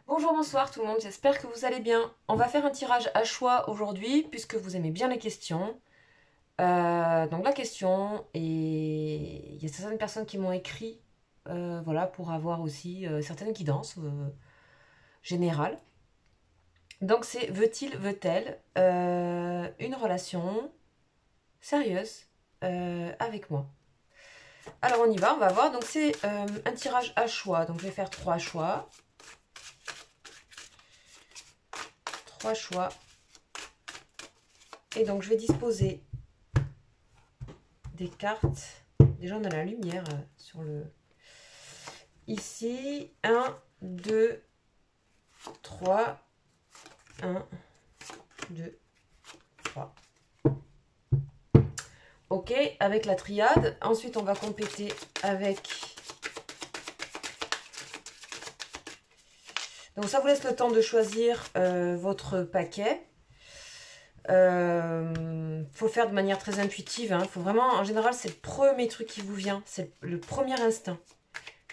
Bonjour, bonsoir tout le monde, j'espère que vous allez bien. On va faire un tirage à choix aujourd'hui puisque vous aimez bien les questions. Donc la question, et il y a certaines personnes qui m'ont écrit voilà, pour avoir aussi certaines guidances générales. Donc c'est veut-il, veut-elle une relation sérieuse avec moi? Alors on y va, on va voir. Donc c'est un tirage à choix. Donc je vais faire trois choix. Trois choix. Et donc je vais disposer des cartes. Déjà, on a la lumière sur le... Ici, un, 2, 3. 1, 2, 3. Ok, avec la triade. Ensuite, on va compléter avec... Donc, ça vous laisse le temps de choisir votre paquet. Faut le faire de manière très intuitive. Faut vraiment, en général, c'est le premier truc qui vous vient. C'est le premier instinct.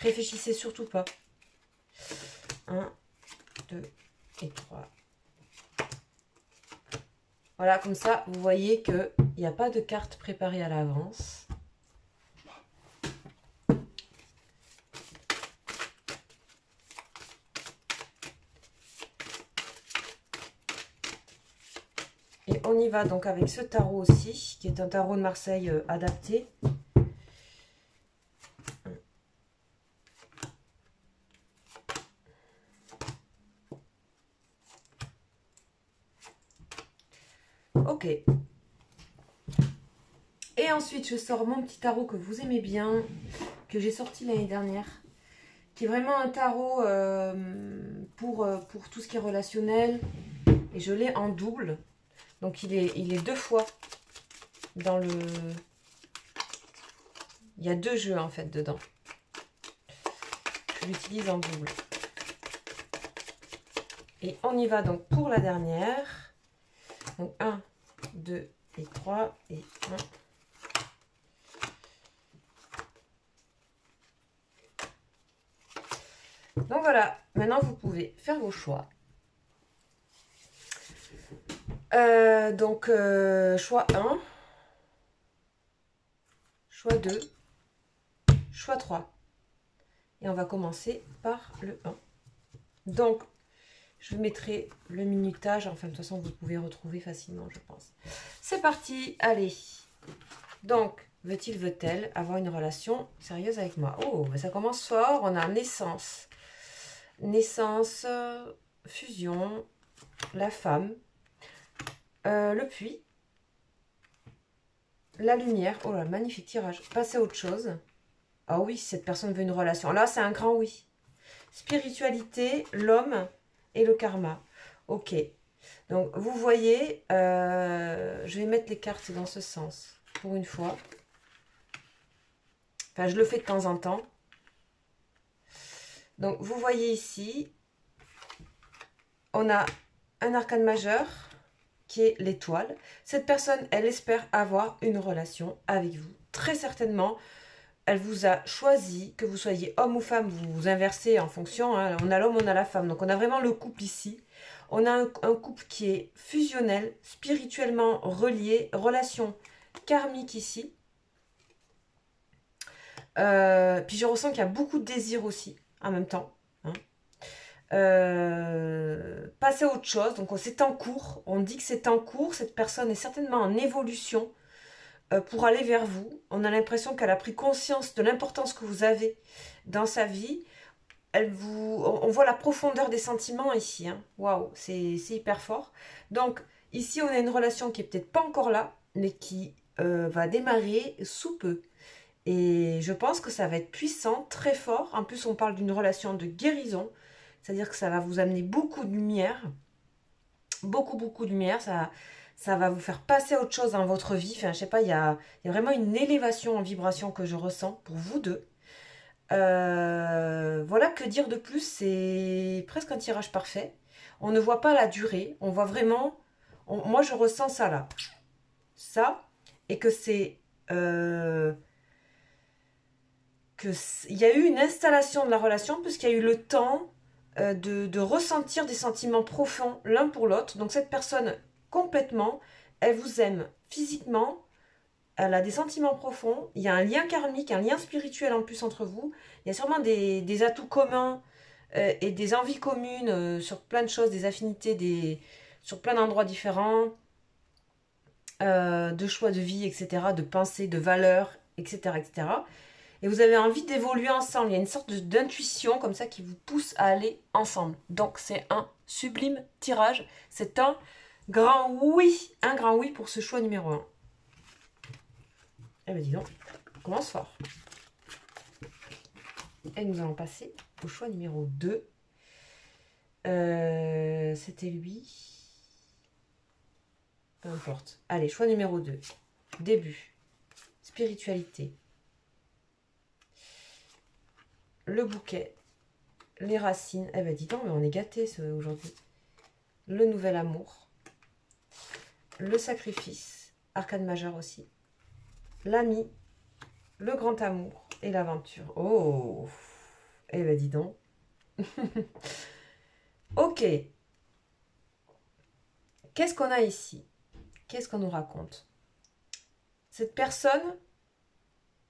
Réfléchissez surtout pas. 1, 2 et 3. Voilà, comme ça, vous voyez qu'il n'y a pas de carte préparée à l'avance. Et on y va donc avec ce tarot aussi, qui est un tarot de Marseille adapté. Ok. Et ensuite, je sors mon petit tarot que vous aimez bien, que j'ai sorti l'année dernière, qui est vraiment un tarot pour tout ce qui est relationnel. Et je l'ai en double. Donc, il est deux fois dans le... Il y a deux jeux, en fait, dedans. Je l'utilise en double. Et on y va donc pour la dernière. Donc, 1, 2 et 3 et 1. Donc voilà, maintenant vous pouvez faire vos choix. Choix 1, choix 2, choix 3. Et on va commencer par le 1. Donc, je mettrai le minutage. Enfin, de toute façon, vous pouvez retrouver facilement, je pense. C'est parti, allez. Donc, veut-il, veut-elle avoir une relation sérieuse avec moi? Oh, ça commence fort. On a naissance. Naissance, fusion, la femme, le puits, la lumière. Oh là, magnifique tirage. Passer à autre chose. Ah oui, cette personne veut une relation. Là, c'est un grand oui. Spiritualité, l'homme et le karma. Ok. Donc, vous voyez, je vais mettre les cartes dans ce sens. Pour une fois. Enfin, je le fais de temps en temps. Donc, vous voyez ici, on a un arcane majeur qui est l'étoile. Cette personne, elle espère avoir une relation avec vous. Très certainement, elle vous a choisi, que vous soyez homme ou femme, vous vous inversez en fonction. On a l'homme, on a la femme. Donc, on a vraiment le couple ici. On a un couple qui est fusionnel, spirituellement relié, relation karmique ici. Puis je ressens qu'il y a beaucoup de désir aussi, en même temps. Passer à autre chose, donc c'est en cours. On dit que c'est en cours, cette personne est certainement en évolution pour aller vers vous. On a l'impression qu'elle a pris conscience de l'importance que vous avez dans sa vie. On voit la profondeur des sentiments ici. Waouh, c'est hyper fort. Donc ici, on a une relation qui est peut-être pas encore là, mais qui va démarrer sous peu. Et je pense que ça va être puissant, très fort. En plus, on parle d'une relation de guérison. C'est-à-dire que ça va vous amener beaucoup de lumière. Beaucoup, beaucoup de lumière. Ça va vous faire passer à autre chose dans votre vie. Enfin, je sais pas, il y a vraiment une élévation en vibration que je ressens pour vous deux. Voilà, que dire de plus? C'est presque un tirage parfait. On ne voit pas la durée. On voit vraiment... moi, je ressens ça là. Ça. Et que c'est... il y a eu une installation de la relation puisqu'il y a eu le temps de ressentir des sentiments profonds l'un pour l'autre. Donc cette personne, complètement, elle vous aime physiquement, elle a des sentiments profonds, il y a un lien karmique, un lien spirituel en plus entre vous, il y a sûrement des atouts communs et des envies communes sur plein de choses, des affinités, sur plein d'endroits différents, de choix de vie, etc., de pensée, de valeurs, etc., etc. Et vous avez envie d'évoluer ensemble. Il y a une sorte d'intuition comme ça qui vous pousse à aller ensemble. Donc c'est un sublime tirage. C'est un grand oui pour ce choix numéro 1. Eh bien dis donc, on commence fort. Et nous allons passer au choix numéro 2. C'était lui. Peu importe. Allez, choix numéro 2. Début. Spiritualité. Le bouquet. Les racines. Eh ben dis donc, mais on est gâtés aujourd'hui. Le nouvel amour. Le sacrifice. Arcane majeur aussi. L'ami. Le grand amour. Et l'aventure. Oh. Eh ben dis donc. Ok. Qu'est-ce qu'on a ici? Qu'est-ce qu'on nous raconte? Cette personne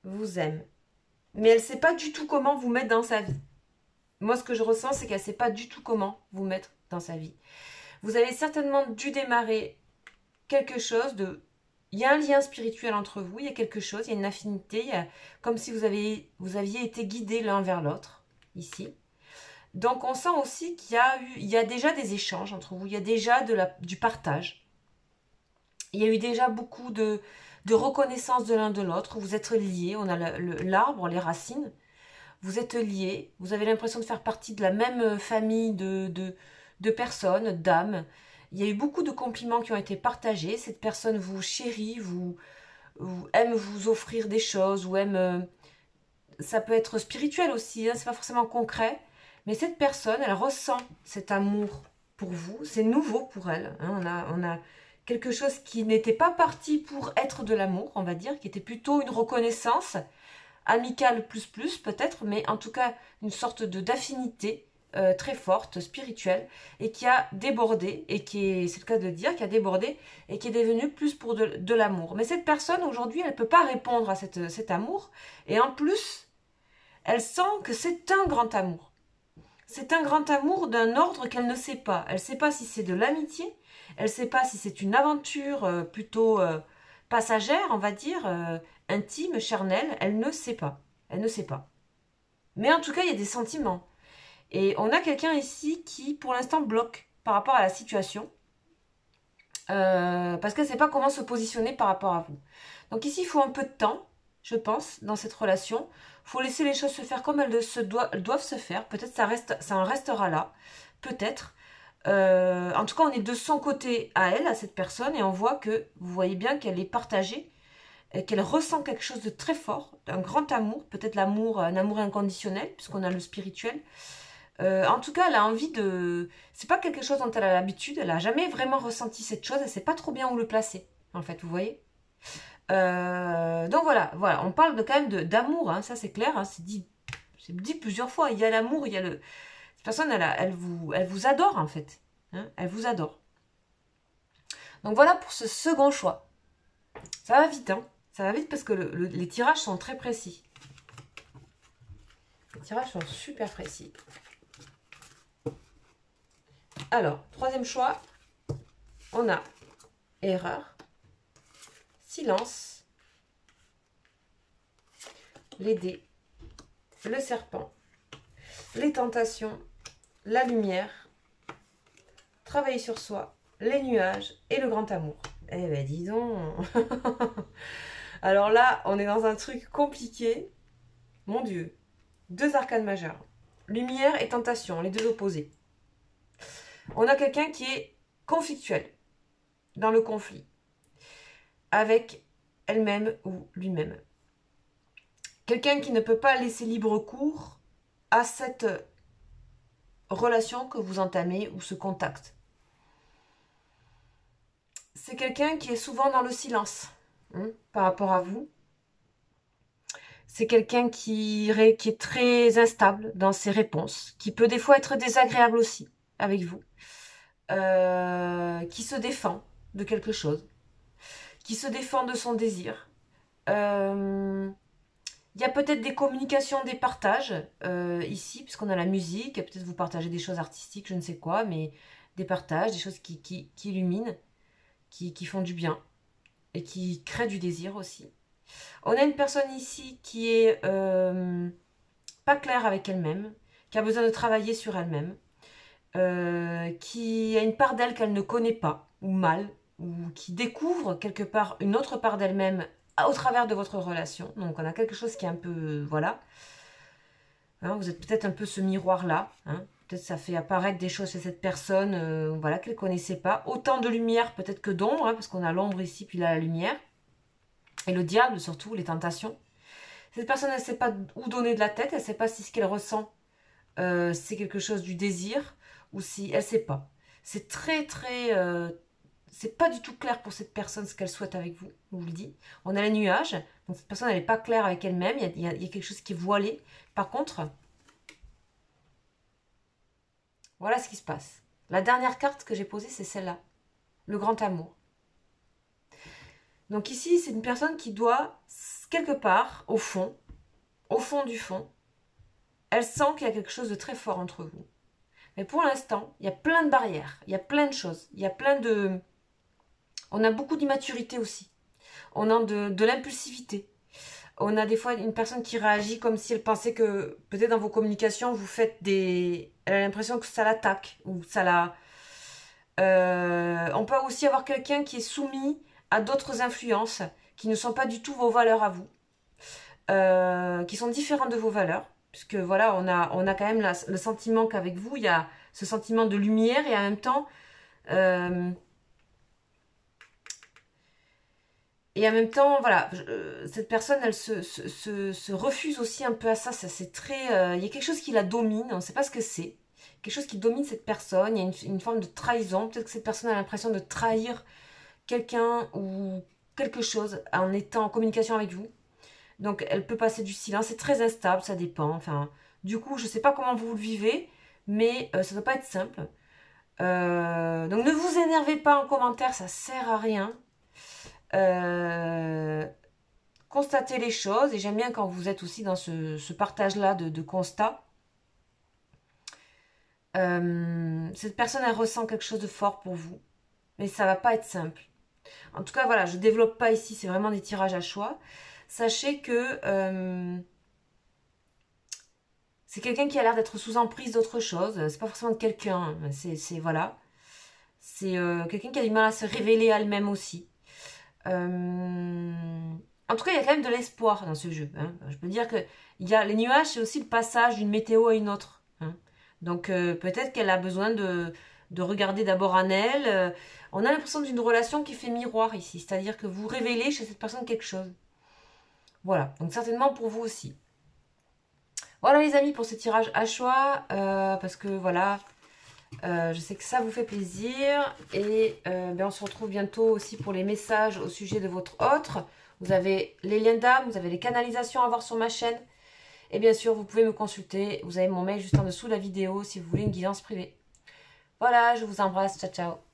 vous aime, mais elle ne sait pas du tout comment vous mettre dans sa vie. Moi, ce que je ressens, c'est qu'elle ne sait pas du tout comment vous mettre dans sa vie. Vous avez certainement dû démarrer quelque chose de... Il y a un lien spirituel entre vous, il y a quelque chose, il y a une affinité, comme si vous aviez été guidés l'un vers l'autre, ici. Donc, on sent aussi qu'il y a déjà des échanges entre vous, il y a déjà du partage. Il y a eu déjà beaucoup de reconnaissance de l'un de l'autre. Vous êtes liés. On a l'arbre, les racines. Vous êtes liés. Vous avez l'impression de faire partie de la même famille de personnes, d'âmes. Il y a eu beaucoup de compliments qui ont été partagés. Cette personne vous chérit, aime vous offrir des choses, ou aime... ça peut être spirituel aussi, hein, c'est pas forcément concret. Mais cette personne, elle ressent cet amour pour vous. C'est nouveau pour elle. Hein. On a quelque chose qui n'était pas parti pour être de l'amour, on va dire, qui était plutôt une reconnaissance amicale plus peut-être, mais en tout cas une sorte d'affinité très forte, spirituelle, et qui a débordé, et c'est le cas de le dire, qui a débordé, et qui est devenue plus pour de l'amour. Mais cette personne, aujourd'hui, elle ne peut pas répondre à cet amour, et en plus, elle sent que c'est un grand amour. C'est un grand amour d'un ordre qu'elle ne sait pas. Elle ne sait pas si c'est de l'amitié, elle ne sait pas si c'est une aventure plutôt passagère, on va dire, intime, charnelle. Elle ne sait pas. Elle ne sait pas. Mais en tout cas, il y a des sentiments. Et on a quelqu'un ici qui, pour l'instant, bloque par rapport à la situation. Parce qu'elle ne sait pas comment se positionner par rapport à vous. Donc ici, il faut un peu de temps, je pense, dans cette relation. Il faut laisser les choses se faire comme elles doivent se faire. Peut-être ça en restera là. Peut-être. En tout cas, on est de son côté à elle, à cette personne, et on voit que, vous voyez bien qu'elle est partagée, et qu'elle ressent quelque chose de très fort, un grand amour, peut-être un amour inconditionnel, puisqu'on a le spirituel. En tout cas, elle a envie de... C'est pas quelque chose dont elle a l'habitude, elle a jamais vraiment ressenti cette chose, elle sait pas trop bien où le placer, en fait, vous voyez. Donc voilà, on parle quand même d'amour, hein, ça c'est clair, hein, c'est dit plusieurs fois, il y a l'amour, il y a le... Cette personne, elle vous adore, en fait, hein, elle vous adore. Donc voilà pour ce second choix. Ça va vite, hein, ça va vite parce que les tirages sont très précis. Les tirages sont super précis. Alors, troisième choix, on a erreur, silence, les dés, le serpent, les tentations, la lumière, travailler sur soi, les nuages et le grand amour. Eh ben dis donc. Alors là, on est dans un truc compliqué. Mon Dieu. 2 arcanes majeures. Lumière et tentation, les deux opposés. On a quelqu'un qui est conflictuel dans le conflit avec elle-même ou lui-même. Quelqu'un qui ne peut pas laisser libre cours à cette relation que vous entamez ou ce contact. C'est quelqu'un qui est souvent dans le silence par rapport à vous. C'est quelqu'un qui est très instable dans ses réponses, qui peut des fois être désagréable aussi avec vous, qui se défend de quelque chose, qui se défend de son désir. Il y a peut-être des communications, des partages ici, puisqu'on a la musique, peut-être vous partagez des choses artistiques, je ne sais quoi, mais des partages, des choses qui illuminent, qui font du bien et qui créent du désir aussi. On a une personne ici qui est pas claire avec elle-même, qui a besoin de travailler sur elle-même, qui a une part d'elle qu'elle ne connaît pas, ou mal, ou qui découvre quelque part une autre part d'elle-même au travers de votre relation. Donc on a quelque chose qui est un peu... voilà. Hein, vous êtes peut-être un peu ce miroir-là. Hein. Peut-être ça fait apparaître des choses chez cette personne voilà, qu'elle ne connaissait pas. Autant de lumière peut-être que d'ombre, hein, parce qu'on a l'ombre ici, puis là la lumière. Et le diable surtout, les tentations. Cette personne, elle ne sait pas où donner de la tête, elle ne sait pas si ce qu'elle ressent, c'est quelque chose du désir, ou si elle ne sait pas. C'est très... c'est pas du tout clair pour cette personne ce qu'elle souhaite avec vous, je vous le dis. On a les nuages, donc cette personne, elle n'est pas claire avec elle-même, il y a quelque chose qui est voilé. Par contre, voilà ce qui se passe. La dernière carte que j'ai posée, c'est celle-là, le grand amour. Donc ici, c'est une personne qui doit, quelque part, au fond du fond, elle sent qu'il y a quelque chose de très fort entre vous. Mais pour l'instant, il y a plein de barrières, il y a plein de choses, il y a plein de... On a beaucoup d'immaturité aussi. On a de l'impulsivité. On a des fois une personne qui réagit comme si elle pensait que peut-être dans vos communications, vous faites des... Elle a l'impression que ça l'attaque ou ça la... on peut aussi avoir quelqu'un qui est soumis à d'autres influences qui ne sont pas du tout vos valeurs à vous, qui sont différentes de vos valeurs. Puisque voilà, on a quand même le sentiment qu'avec vous, il y a ce sentiment de lumière et en même temps... et en même temps, voilà, cette personne, elle se refuse aussi un peu à ça. Ça c'est très, il y a quelque chose qui la domine, on ne sait pas ce que c'est. Quelque chose qui domine cette personne, il y a une forme de trahison. Peut-être que cette personne a l'impression de trahir quelqu'un ou quelque chose en étant en communication avec vous. Donc elle peut passer du silence, c'est très instable, ça dépend. Enfin, du coup, je ne sais pas comment vous le vivez, mais ça ne doit pas être simple. Donc ne vous énervez pas en commentaire, ça sert à rien. Constatez les choses, et j'aime bien quand vous êtes aussi dans ce partage-là de constats. Cette personne, elle ressent quelque chose de fort pour vous, mais ça va pas être simple. En tout cas, voilà, je développe pas ici, c'est vraiment des tirages à choix. Sachez que c'est quelqu'un qui a l'air d'être sous emprise d'autre chose. C'est pas forcément de quelqu'un, c'est voilà. C'est quelqu'un qui a du mal à se révéler à elle-même aussi. En tout cas, il y a quand même de l'espoir dans ce jeu. Hein. Je peux dire que les nuages, c'est aussi le passage d'une météo à une autre. Hein. Donc peut-être qu'elle a besoin de regarder d'abord en elle. On a l'impression d'une relation qui fait miroir ici. C'est-à-dire que vous révélez chez cette personne quelque chose. Voilà, donc certainement pour vous aussi. Voilà les amis pour ce tirage à choix. Parce que voilà, je sais que ça vous fait plaisir. Et on se retrouve bientôt aussi pour les messages au sujet de votre autre. Vous avez les liens d'âme, vous avez les canalisations à voir sur ma chaîne. Et bien sûr, vous pouvez me consulter. Vous avez mon mail juste en dessous de la vidéo si vous voulez une guidance privée. Voilà, je vous embrasse. Ciao, ciao.